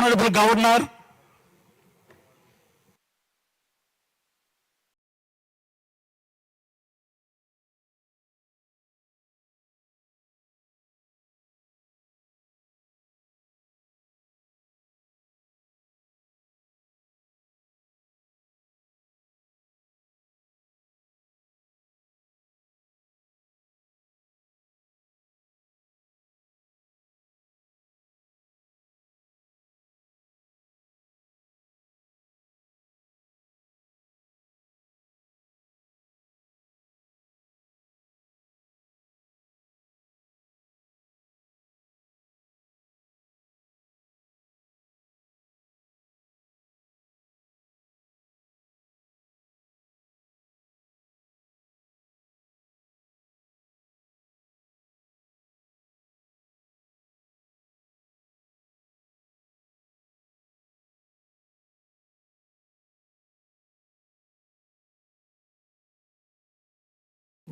Honorable Governor,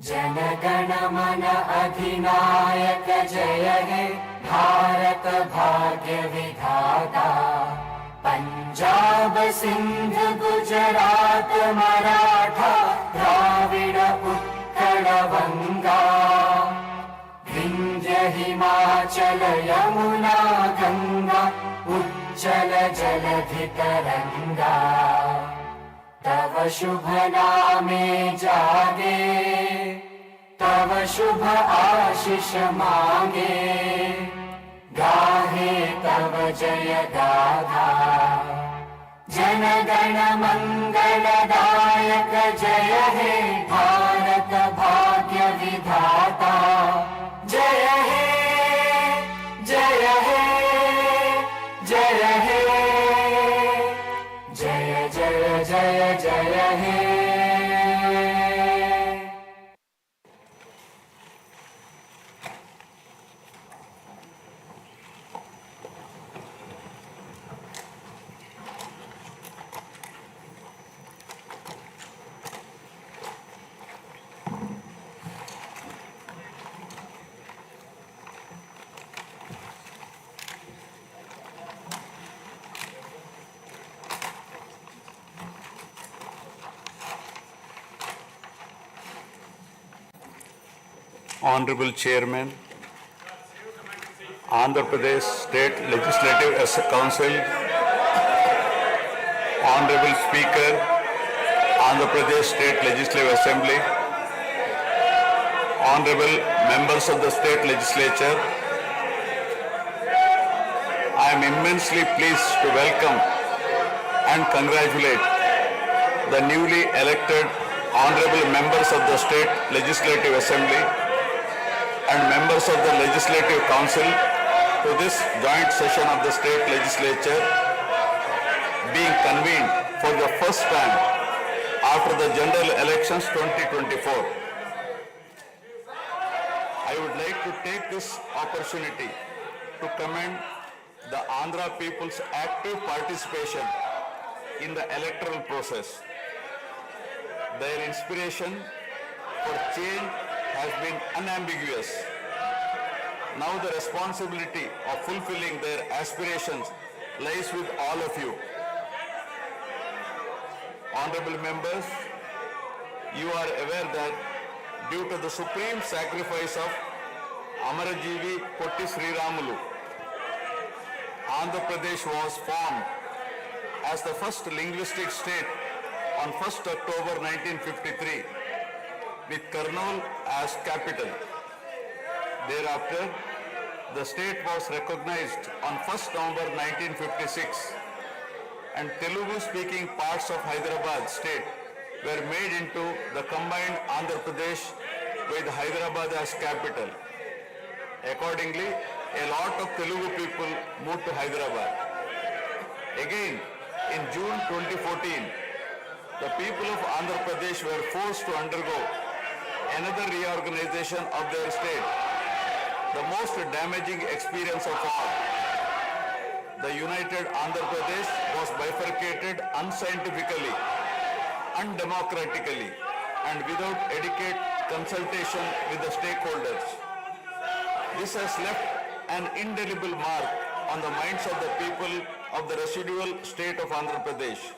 जनगण मन अधिनायक जय हे भारत भाग्य विधाता। पंजाब सिंध गुजरात मराठा द्राविड़ उत्कल बंगा। विंध्य हिमाचल यमुना गंगा उज्जल जलधि तरंगा। तव शुभ नामे जागे तव शुभ आशीष मांगे। गाहे तव जय गाथा जनगण मंगलदायक जय हे भारत भाग्य विधाता। जय हे जय हे जय हे जय जय जय जय हे। Honorable Chairman, Andhra Pradesh State Legislative Council, Honorable Speaker, Andhra Pradesh State Legislative Assembly, Honorable Members of the State Legislature, I am immensely pleased to welcome and congratulate the newly elected Honorable Members of the State Legislative Assembly and members of the Legislative Council to this joint session of the State Legislature being convened for the first time after the General Elections 2024. I would like to take this opportunity to commend the Andhra people's active participation in the electoral process. Their inspiration for change has been unambiguous. Now the responsibility of fulfilling their aspirations lies with all of you. Honorable members, you are aware that due to the supreme sacrifice of Amarajeevi Potti Sriramulu, Andhra Pradesh was formed as the first linguistic state on 1st October 1953 with Kurnool as capital. Thereafter, the state was recognized on 1st November 1956 and Telugu-speaking parts of Hyderabad state were made into the combined Andhra Pradesh with Hyderabad as capital. Accordingly, a lot of Telugu people moved to Hyderabad. Again, in June 2014, the people of Andhra Pradesh were forced to undergo another reorganization of their state, the most damaging experience of all. The united Andhra Pradesh was bifurcated unscientifically, undemocratically, and without adequate consultation with the stakeholders. This has left an indelible mark on the minds of the people of the residual state of Andhra Pradesh.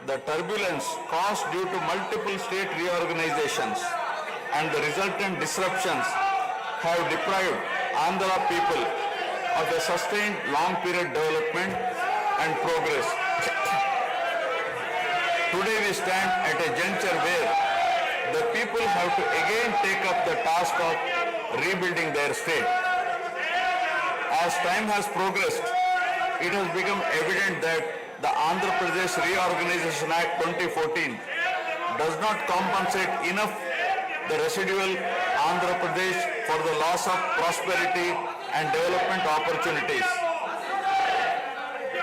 The turbulence caused due to multiple state reorganizations and the resultant disruptions have deprived Andhra people of a sustained long period development and progress. Today we stand at a juncture where the people have to again take up the task of rebuilding their state. As time has progressed, it has become evident that the Andhra Pradesh Reorganization Act 2014 does not compensate enough the residual Andhra Pradesh for the loss of prosperity and development opportunities.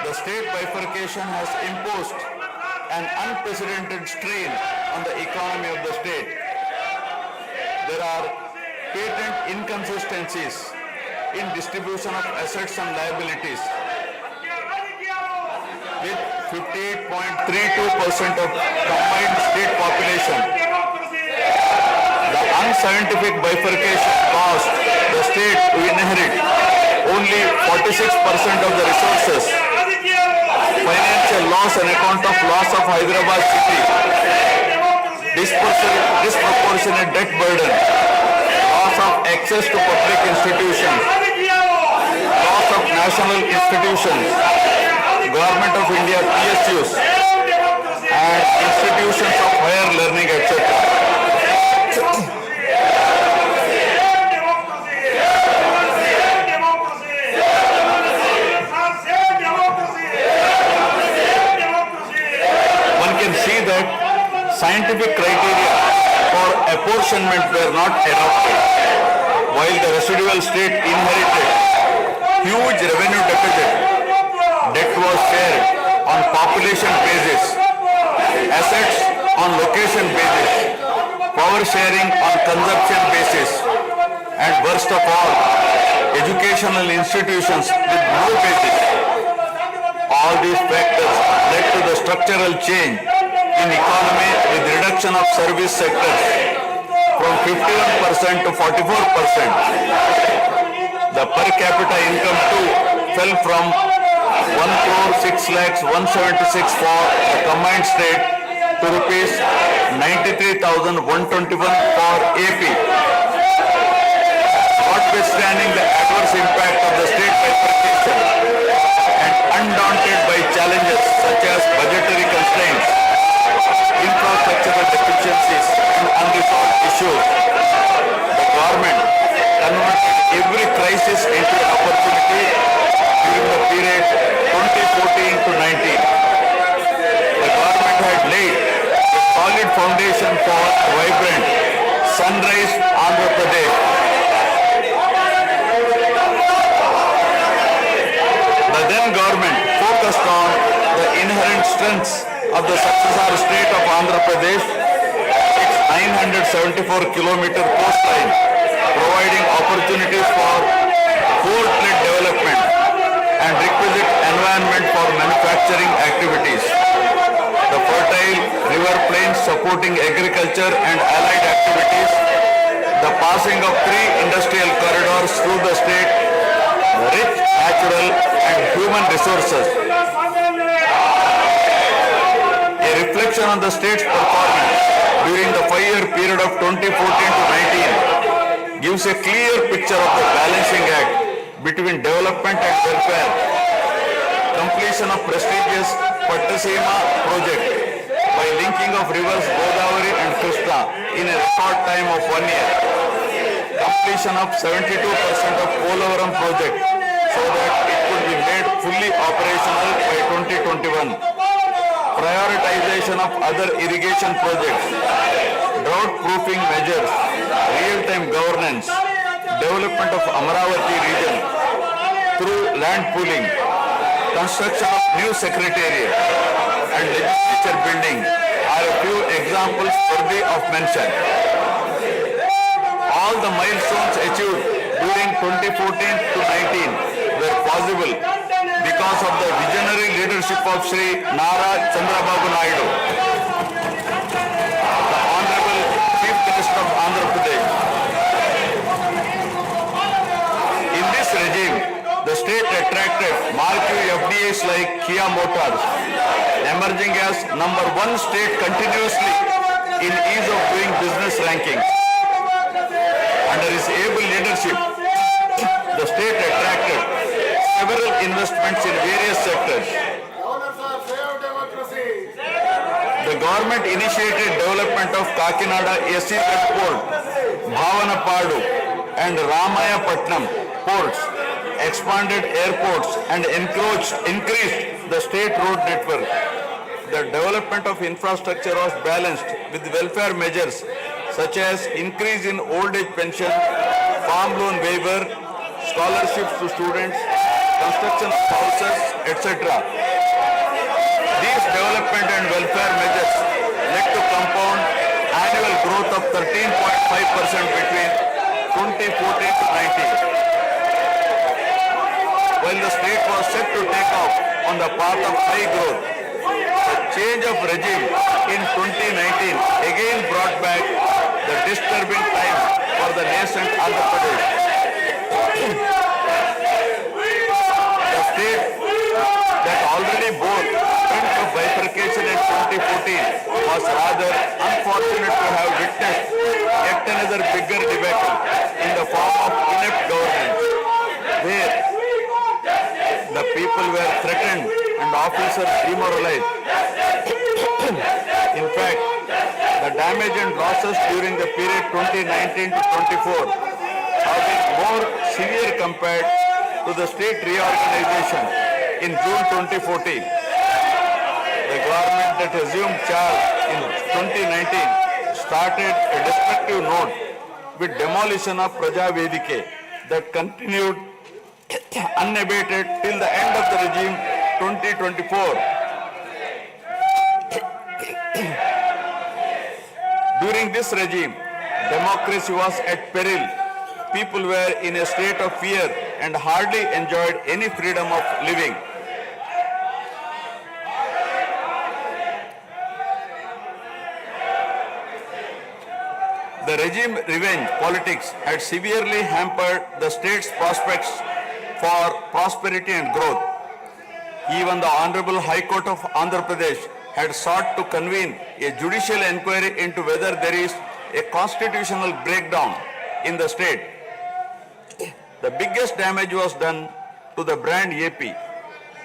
The state bifurcation has imposed an unprecedented strain on the economy of the state. There are patent inconsistencies in distribution of assets and liabilities, with 58.32% of combined state population. The unscientific bifurcation caused the state to inherit only 46% of the resources, financial loss on account of loss of Hyderabad city, disproportionate debt burden, loss of access to public institutions, loss of national institutions, Government of India PSUs, and institutions of higher learning, etc. One can see that scientific criteria for apportionment were not adopted, while the residual state inherited huge revenue deficit. Debt was shared on population basis, assets on location basis, power sharing on consumption basis, and worst of all, educational institutions with no basis. All these factors led to the structural change in economy with reduction of service sectors from 51% to 44%. The per capita income too fell from 1,06,176 for the combined state to rupees 93,121 for AP. Notwithstanding the adverse impact of the state bifurcation and undaunted by challenges such as budgetary constraints, infrastructural deficiencies and unresolved issues, the government converted every crisis into an opportunity during the period 2014 to 19. The government had laid a solid foundation for a vibrant sunrise Andhra Pradesh. The then government focused on the inherent strengths of the successor state of Andhra Pradesh, its 974-kilometer coastline, providing opportunities for port-led development and requisite environment for manufacturing activities. The fertile river plains supporting agriculture and allied activities, the passing of 3 industrial corridors through the state, rich natural and human resources. A reflection on the state's performance during the 5-year period of 2014 to 19 gives a clear picture of the balancing act between development and welfare. Completion of prestigious Pattasima project by linking of rivers Godavari and Krishna in a record time of 1 year. Completion of 72% of Polavaram project so that it could be made fully operational by 2021. Prioritization of other irrigation projects, drought proofing measures, real-time governance, development of Amaravati region through land pooling, construction of new secretariat and legislature building are a few examples worthy of mention. All the milestones achieved during 2014 to 19 were possible because of the visionary leadership of Sri Nara Chandrababu Naidu, the Honorable Chief Minister of Andhra Pradesh. In this regime, the state attracted marquee Kia Motors, emerging as number one state continuously in ease of doing business rankings. Under his able leadership, the state attracted several investments in various sectors. The government initiated development of Kakinada SEZ Port, Bhavanapadu and Ramayapatnam ports, expanded airports and increased the state road network. The development of infrastructure was balanced with welfare measures such as increase in old age pension, farm loan waiver, scholarships to students, construction of houses, etc. These development and welfare measures led to compound annual growth of 13.5% between 2014 to 19. While the state was set to take off on the path of high growth, the change of regime in 2019 again brought back the disturbing time for the nascent Andhra Pradesh. The state that already bore brunt of bifurcation in 2014 was rather unfortunate to have witnessed yet another bigger debacle in the form of inept governance, where the people were threatened and officers demoralized. In fact, the damage and losses during the period 2019 to 24 have been more severe compared to the state reorganization in June 2014. The government that assumed charge in 2019 started a destructive note with demolition of Praja Vedike that continued unabated till the end of the regime 2024. During this regime, democracy was at peril. People were in a state of fear and hardly enjoyed any freedom of living. The regime revenge politics had severely hampered the state's prospects for prosperity and growth. Even the Honorable High Court of Andhra Pradesh had sought to convene a judicial inquiry into whether there is a constitutional breakdown in the state. The biggest damage was done to the brand AP.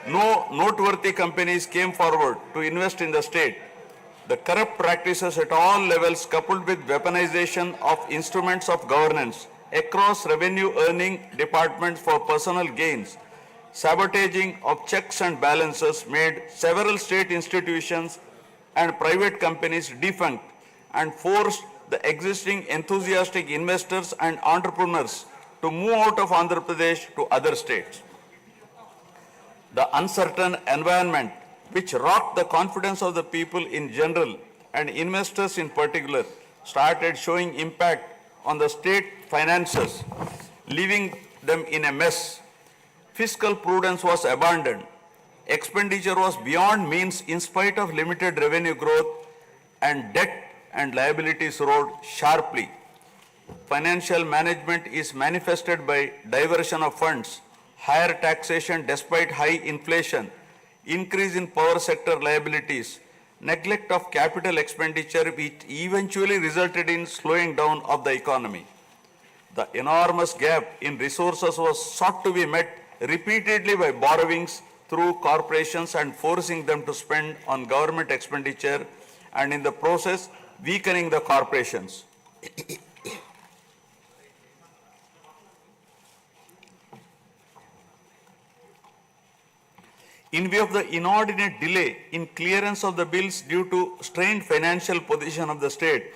No noteworthy companies came forward to invest in the state. The corrupt practices at all levels, coupled with weaponization of instruments of governance across revenue earning departments for personal gains, sabotaging of checks and balances, made several state institutions and private companies defunct and forced the existing enthusiastic investors and entrepreneurs to move out of Andhra Pradesh to other states. The uncertain environment which rocked the confidence of the people in general and investors in particular started showing impact on the state finances, leaving them in a mess. Fiscal prudence was abandoned. Expenditure was beyond means in spite of limited revenue growth, and debt and liabilities rose sharply. Financial management is manifested by diversion of funds, higher taxation despite high inflation, increase in power sector liabilities, neglect of capital expenditure, which eventually resulted in slowing down of the economy. The enormous gap in resources was sought to be met repeatedly by borrowings through corporations and forcing them to spend on government expenditure, and in the process weakening the corporations. In view of the inordinate delay in clearance of the bills due to strained financial position of the state,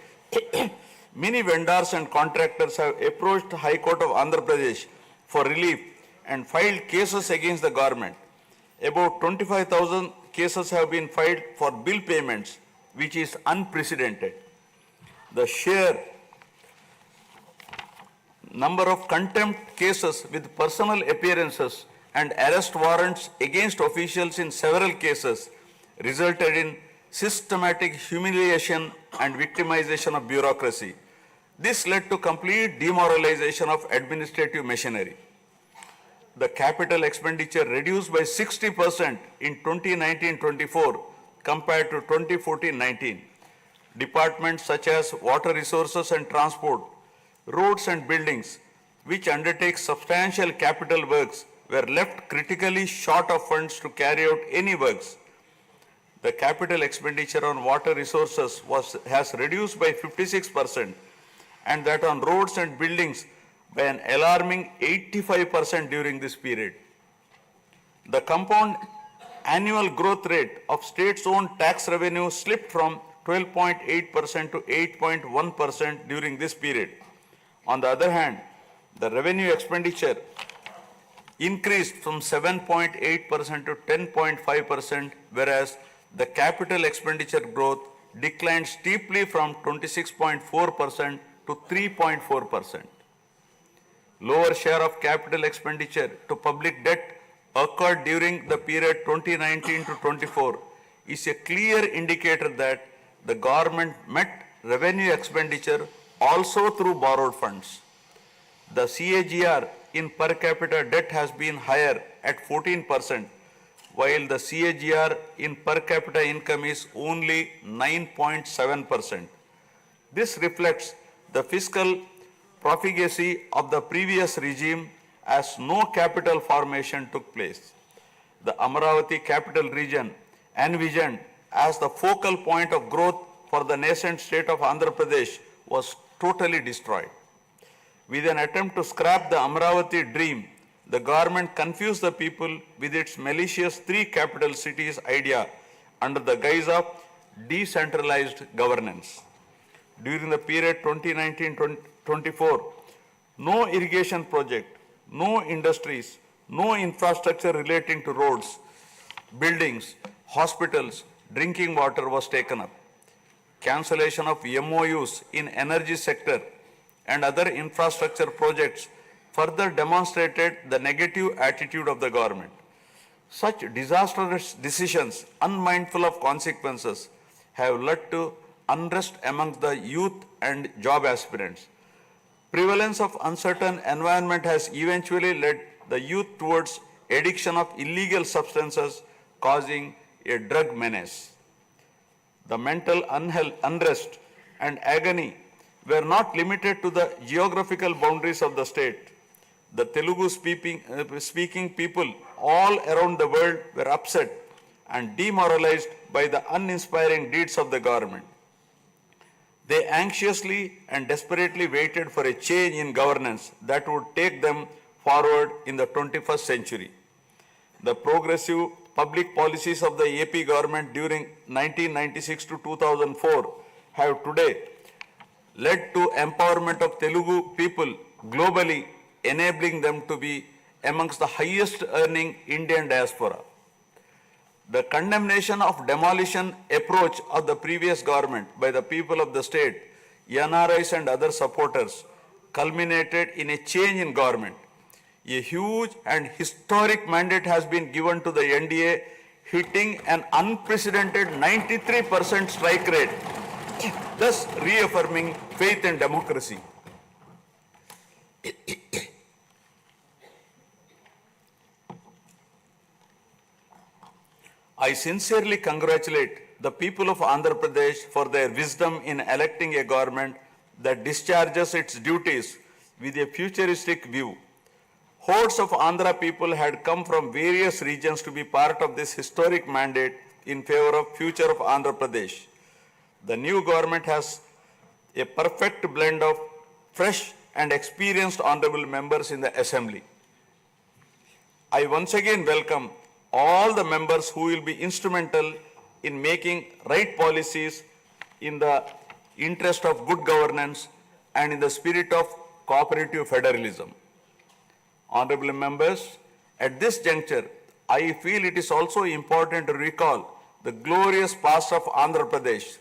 many vendors and contractors have approached the High Court of Andhra Pradesh for relief and filed cases against the government. About 25,000 cases have been filed for bill payments, which is unprecedented. The sheer number of contempt cases with personal appearances and arrest warrants against officials in several cases resulted in systematic humiliation and victimization of bureaucracy. This led to complete demoralization of administrative machinery. the capital expenditure reduced by 60% in 2019-24 compared to 2014-19. Departments such as water resources and transport, roads and buildings, which undertake substantial capital works, were left critically short of funds to carry out any works. The capital expenditure on water resources has reduced by 56%, and that on roads and buildings by an alarming 85% during this period. The compound annual growth rate of states-owned tax revenue slipped from 12.8% to 8.1% during this period. On the other hand, the revenue expenditure increased from 7.8% to 10.5%, whereas the capital expenditure growth declined steeply from 26.4% to 3.4%. Lower share of capital expenditure to public debt occurred during the period 2019 to 24 is a clear indicator that the government met revenue expenditure also through borrowed funds. The CAGR in per capita debt has been higher at 14%, while the CAGR in per capita income is only 9.7%. This reflects the fiscal profligacy of the previous regime as no capital formation took place. The Amaravati capital region, envisioned as the focal point of growth for the nascent state of Andhra Pradesh, was totally destroyed. With an attempt to scrap the Amaravati dream, the government confused the people with its malicious three capital cities idea under the guise of decentralized governance. During the period 2019-24, no irrigation project, no industries, no infrastructure relating to roads, buildings, hospitals, drinking water was taken up. Cancellation of MOUs in energy sector and other infrastructure projects further demonstrated the negative attitude of the government. Such disastrous decisions, unmindful of consequences, have led to unrest among the youth and job aspirants. Prevalence of uncertain environment has eventually led the youth towards addiction of illegal substances, causing a drug menace. The mental unrest and agony were not limited to the geographical boundaries of the state. The Telugu speaking people all around the world were upset and demoralized by the uninspiring deeds of the government. They anxiously and desperately waited for a change in governance that would take them forward in the 21st century. The progressive public policies of the AP government during 1996 to 2004 have today led to empowerment of Telugu people globally, enabling them to be amongst the highest earning Indian diaspora. The condemnation of demolition approach of the previous government by the people of the state, NRIs and other supporters, culminated in a change in government. A huge and historic mandate has been given to the NDA, hitting an unprecedented 93% strike rate, thus reaffirming faith in democracy. I sincerely congratulate the people of Andhra Pradesh for their wisdom in electing a government that discharges its duties with a futuristic view. Hordes of Andhra people had come from various regions to be part of this historic mandate in favor of future of Andhra Pradesh. The new government has a perfect blend of fresh and experienced honorable members in the assembly. I once again welcome all the members who will be instrumental in making right policies in the interest of good governance and in the spirit of cooperative federalism. Honorable members, at this juncture, I feel it is also important to recall the glorious past of Andhra Pradesh.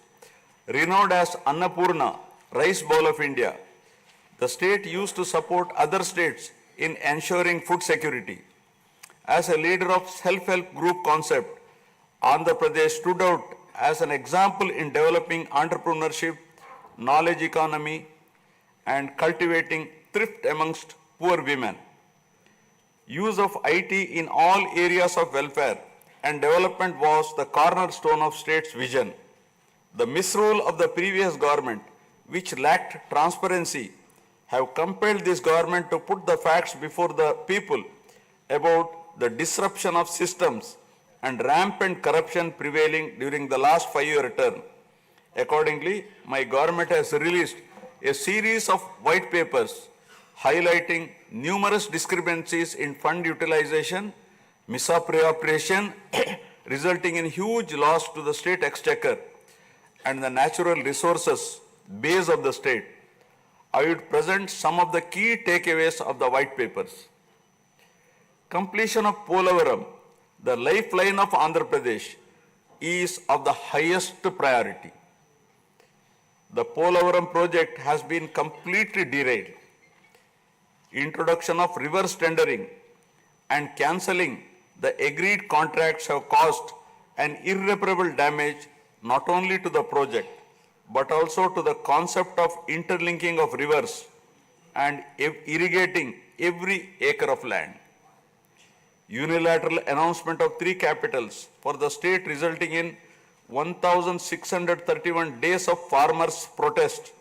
Renowned as Annapurna, rice bowl of India, the state used to support other states in ensuring food security. As a leader of self-help group concept, Andhra Pradesh stood out as an example in developing entrepreneurship, knowledge economy, and cultivating thrift amongst poor women. Use of IT in all areas of welfare and development was the cornerstone of state's vision. The misrule of the previous government, which lacked transparency, have compelled this government to put the facts before the people about the disruption of systems and rampant corruption prevailing during the last 5-year term. Accordingly, my government has released a series of white papers highlighting numerous discrepancies in fund utilization, misappropriation, resulting in huge loss to the state exchequer and the natural resources base of the state. I would present some of the key takeaways of the white papers. Completion of Polavaram, the lifeline of Andhra Pradesh, is of the highest priority. The Polavaram project has been completely derailed. Introduction of reverse tendering and cancelling the agreed contracts have caused an irreparable damage not only to the project but also to the concept of interlinking of rivers and irrigating every acre of land. Unilateral announcement of 3 capitals for the state resulting in 1,631 days of farmers' protest.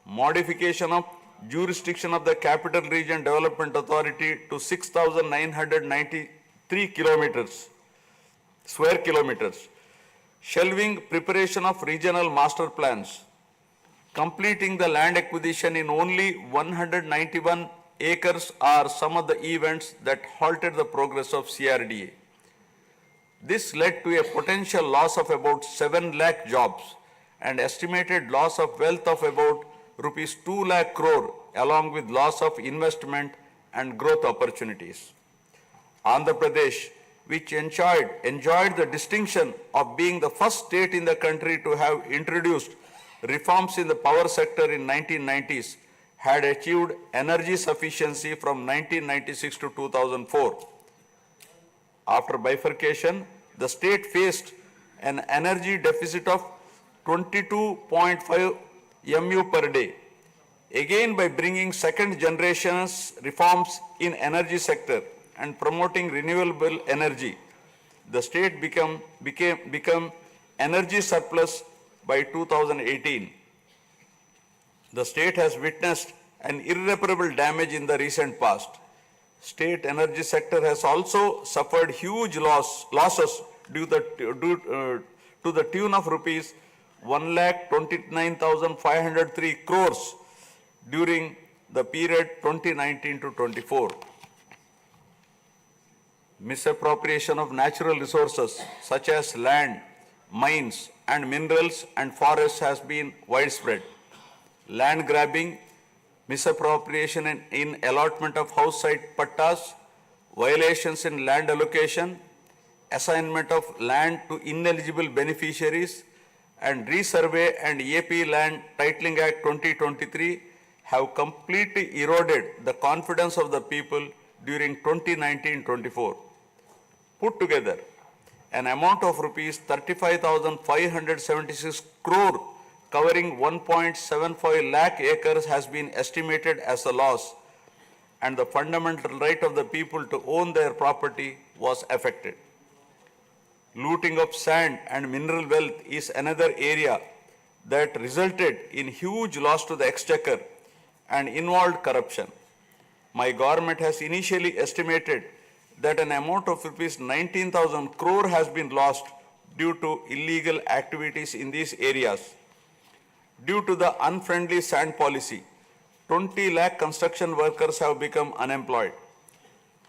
Modification of jurisdiction of the Capital Region Development Authority to 6,993 square kilometers. Shelving preparation of regional master plans. Completing the land acquisition in only 191 acres are some of the events that halted the progress of CRDA. This led to a potential loss of about 7 lakh jobs and estimated loss of wealth of about rupees 2 lakh crore along with loss of investment and growth opportunities. Andhra Pradesh, which enjoyed the distinction of being the first state in the country to have introduced reforms in the power sector in 1990s, had achieved energy sufficiency from 1996 to 2004. After bifurcation, the state faced an energy deficit of 22.5 MU per day. Again, by bringing second generation's reforms in energy sector and promoting renewable energy, the state become energy surplus by 2018. The state has witnessed an irreparable damage in the recent past. State energy sector has also suffered huge losses to the tune of rupees 1,29,503 crores during the period 2019 to 24. Misappropriation of natural resources such as land, mines and minerals and forests has been widespread. Land grabbing, misappropriation in allotment of house site pattas, violations in land allocation, assignment of land to ineligible beneficiaries, and Resurvey and AP Land Titling Act 2023 have completely eroded the confidence of the people during 2019-24. Put together, an amount of rupees 35,576 crore covering 1.75 lakh acres has been estimated as a loss, and the fundamental right of the people to own their property was affected. Looting of sand and mineral wealth is another area that resulted in huge loss to the exchequer and involved corruption. My government has initially estimated that an amount of rupees 19,000 crore has been lost due to illegal activities in these areas. Due to the unfriendly sand policy, 20 lakh construction workers have become unemployed.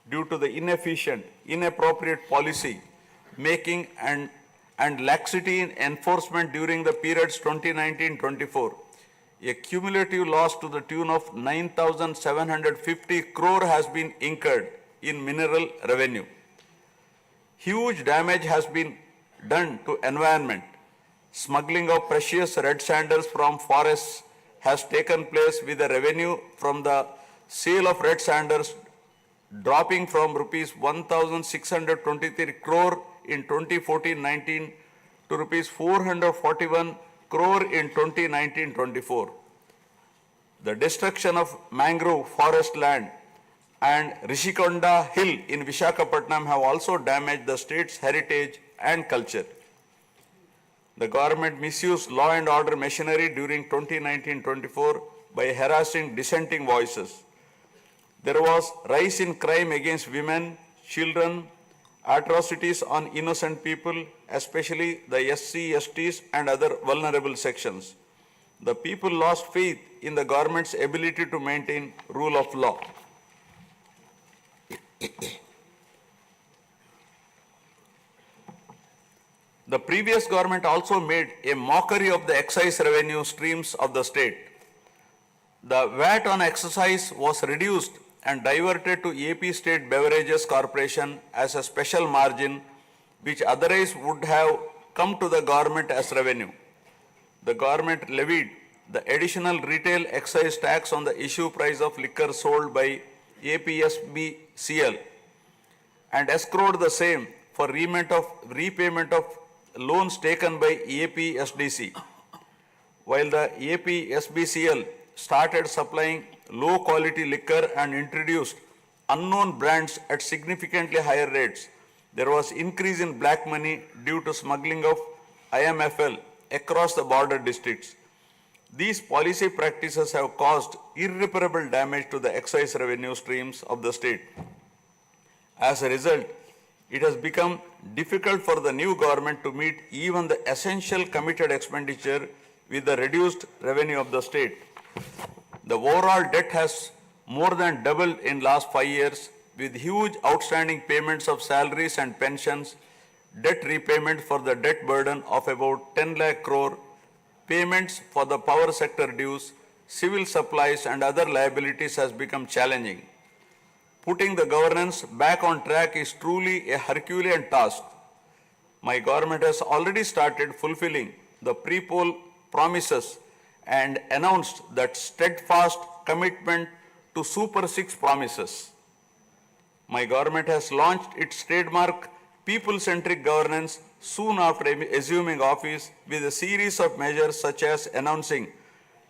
Due to the inefficient, inappropriate policy making and laxity in enforcement during the periods 2019-24, a cumulative loss to the tune of 9,750 crore has been incurred in mineral revenue. Huge damage has been done to environment. Smuggling of precious red sandals from forests has taken place with the revenue from the sale of red sandals dropping from rupees 1,623 crore in 2014-19 to rupees 441 crore in 2019-24. The destruction of mangrove forest land and Rishikonda Hill in Vishakhapatnam have also damaged the state's heritage and culture. The government misused law and order machinery during 2019-24 by harassing dissenting voices. There was rise in crime against women, children, atrocities on innocent people, especially the SC, STs and other vulnerable sections. The people lost faith in the government's ability to maintain rule of law. The previous government also made a mockery of the excise revenue streams of the state. The VAT on excise was reduced and diverted to AP State Beverages Corporation as a special margin which otherwise would have come to the government as revenue. The government levied the additional retail excise tax on the issue price of liquor sold by APSBCL and escrowed the same for repayment of loans taken by APSDC. While the APSBCL started supplying low quality liquor and introduced unknown brands at significantly higher rates, there was increase in black money due to smuggling of IMFL across the border districts. These policy practices have caused irreparable damage to the excise revenue streams of the state. As a result, it has become difficult for the new government to meet even the essential committed expenditure with the reduced revenue of the state. The overall debt has more than doubled in last 5 years, with huge outstanding payments of salaries and pensions, debt repayment for the debt burden of about 10 lakh crore, payments for the power sector dues, civil supplies and other liabilities has become challenging. Putting the governance back on track is truly a Herculean task. My government has already started fulfilling the pre-poll promises and announced that steadfast commitment to Super 6 promises. My government has launched its trademark people-centric governance soon after assuming office with a series of measures such as announcing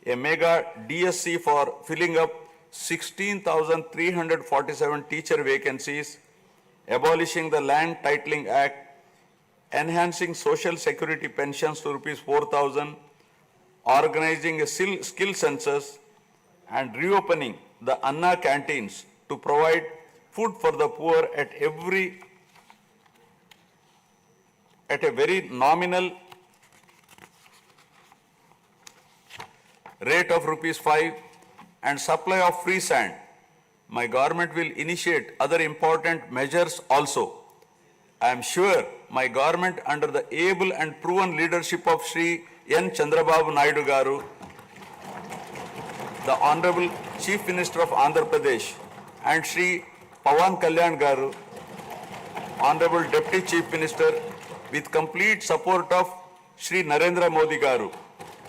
a mega DSC for filling up 16,347 teacher vacancies, abolishing the Land Titling Act, enhancing social security pensions to Rs 4,000, organizing a skill census, and reopening the Anna canteens to provide food for the poor at a very nominal rate of Rs 5 and supply of free sand. My government will initiate other important measures also. I am sure my government under the able and proven leadership of Shri N. Chandrababu Naidu Garu, the Honorable Chief Minister of Andhra Pradesh, and Shri Pawan Kalyan Garu, Honorable Deputy Chief Minister, with complete support of Shri Narendra Modi Garu,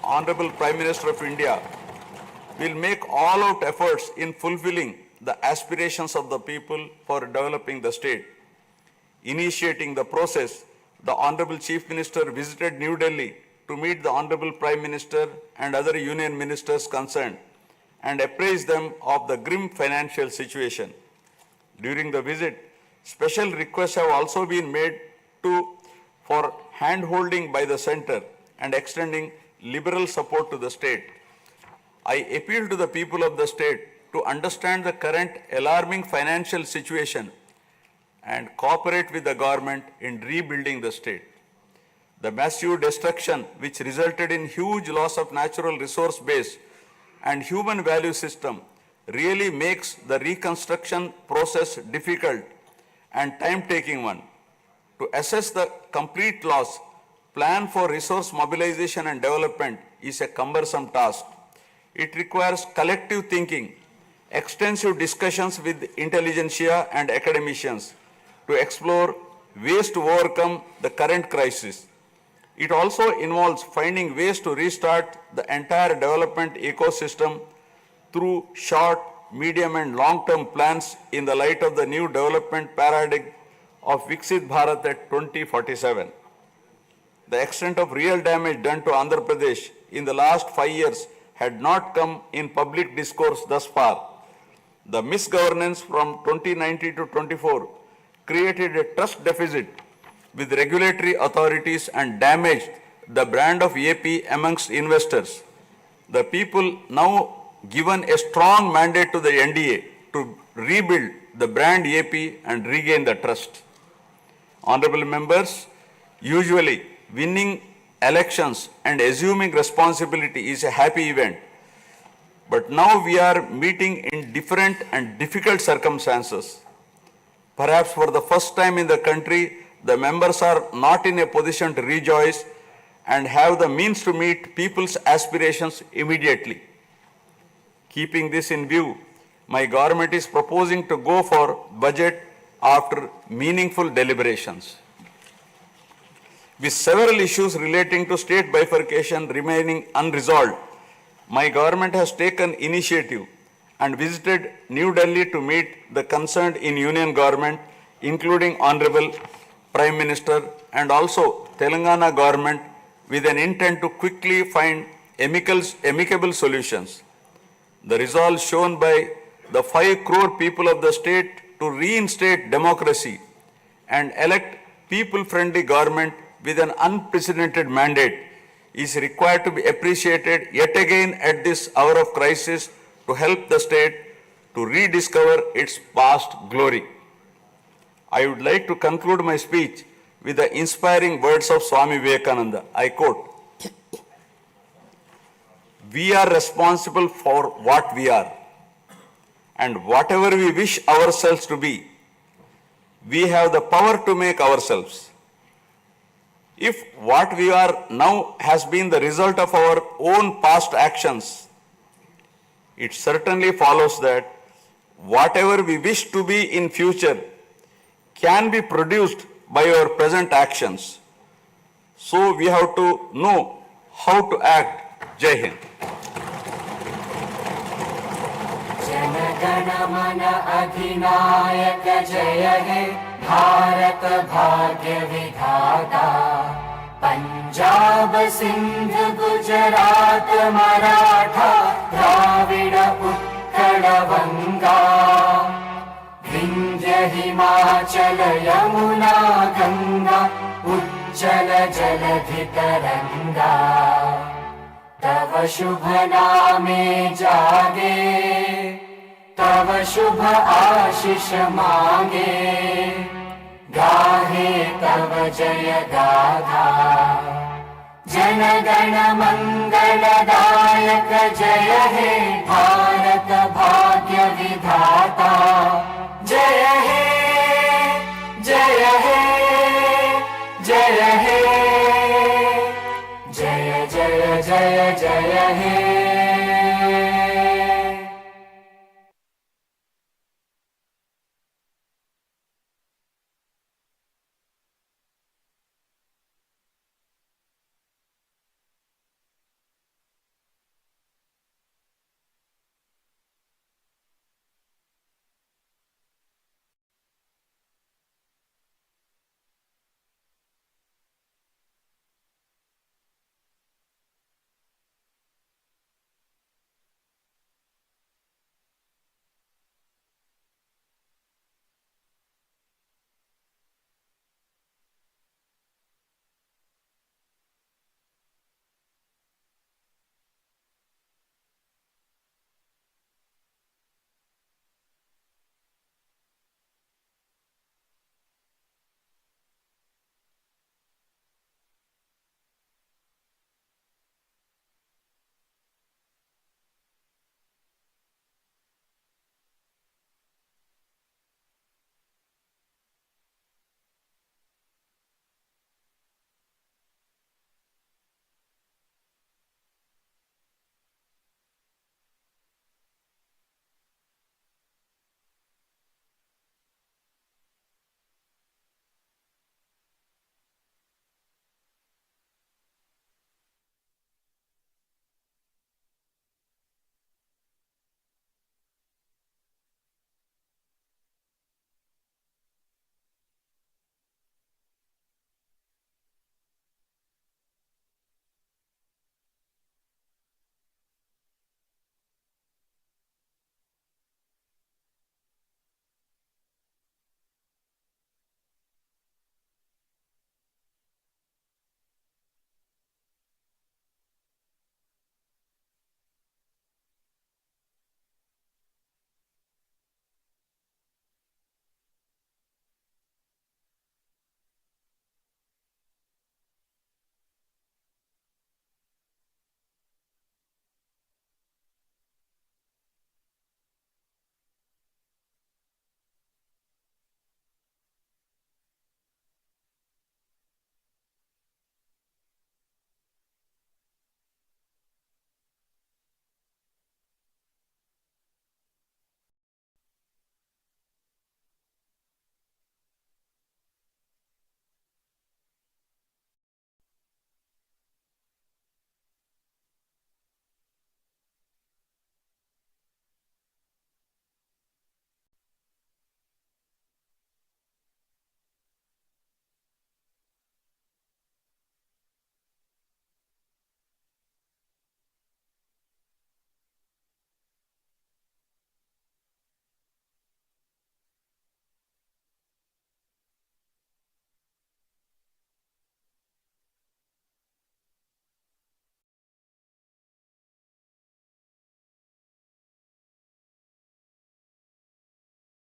Honorable Prime Minister of India, will make all-out efforts in fulfilling the aspirations of the people for developing the state. Initiating the process, the Honorable Chief Minister visited New Delhi to meet the Honorable Prime Minister and other union ministers concerned and apprise them of the grim financial situation. During the visit, special requests have also been made for hand-holding by the centre and extending liberal support to the state. I appeal to the people of the state to understand the current alarming financial situation and cooperate with the government in rebuilding the state. The massive destruction which resulted in huge loss of natural resource base and human value system really makes the reconstruction process difficult and time-taking one. To assess the complete loss, plan for resource mobilization and development is a cumbersome task. It requires collective thinking, extensive discussions with intelligentsia and academicians to explore ways to overcome the current crisis. It also involves finding ways to restart the entire development ecosystem through short, medium and long-term plans in the light of the new development paradigm of Viksit Bharat at 2047. The extent of real damage done to Andhra Pradesh in the last 5 years had not come in public discourse thus far. The misgovernance from 2019 to 24 created a trust deficit with regulatory authorities and damaged the brand of AP amongst investors. The people now given a strong mandate to the NDA to rebuild the brand AP and regain the trust. Honorable members, usually winning elections and assuming responsibility is a happy event. But now we are meeting in different and difficult circumstances. Perhaps for the first time in the country, the members are not in a position to rejoice and have the means to meet people's aspirations immediately. Keeping this in view, my government is proposing to go for budget after meaningful deliberations. With several issues relating to state bifurcation remaining unresolved, my government has taken initiative and visited New Delhi to meet the concerned in union government, including Honorable Prime Minister and also Telangana government, with an intent to quickly find amicable solutions. The resolve shown by the 5 crore people of the state to reinstate democracy and elect people-friendly government with an unprecedented mandate is required to be appreciated yet again at this hour of crisis to help the state to rediscover its past glory. I would like to conclude my speech with the inspiring words of Swami Vivekananda. I quote, "We are responsible for what we are, and whatever we wish ourselves to be, we have the power to make ourselves. If what we are now has been the result of our own past actions, it certainly follows that whatever we wish to be in future can be produced by our present actions. So we have to know how to act." Jai Hind. Jana Gana मन अधिनायक जय हे भारत भाग्य विधाता। पंजाब सिंध गुजरात मराठा द्राविड उत्कल बंगा। विंध्य हिमाचल यमुना गंगा उज्जल जलधि तरंगा। तव शुभ नामे जागे, तव शुभ आशीष मांगे। गाहे तव जय गाथा, जन गण मंगलदायक जय हे भारत भाग्य विधाता। जय हे जय हे जय हे जय जय जय जय हे।